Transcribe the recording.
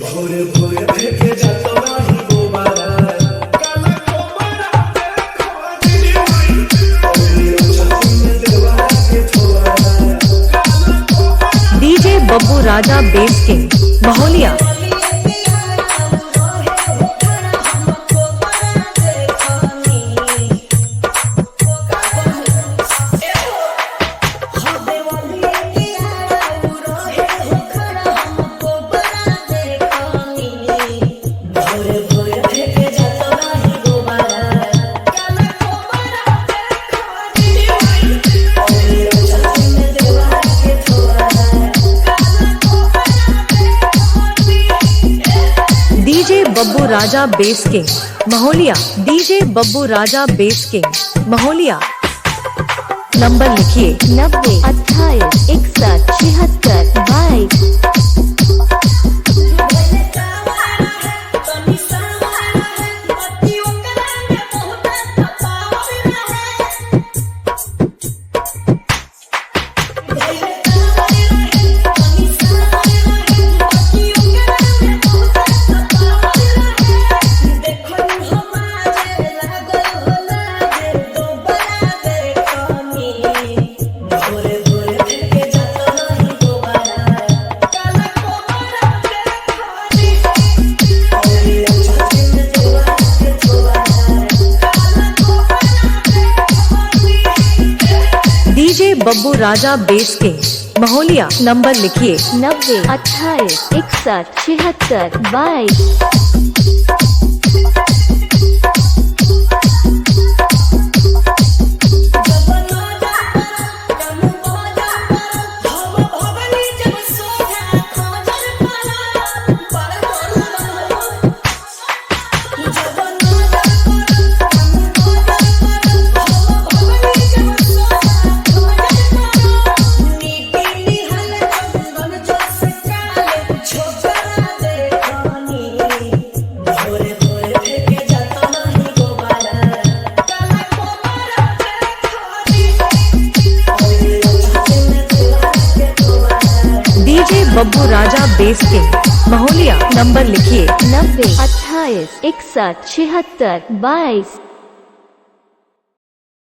भोर भोर फेंके जातो नाही गोबारा काला कोमरा DJ Babbu Raja bass king Maholiya. DJ Babbu Raja bass king Maholiya. DJ Babbu Raja bass king Maholiya. Number लिखिए 90 28 61 76 22। DJ Babbu Raja bass king Maholiya. Number लिखिए 90 28 61 76 22। DJ Babbu Raja bass king Maholiya. Number लिखिए 90 28 61 76 22।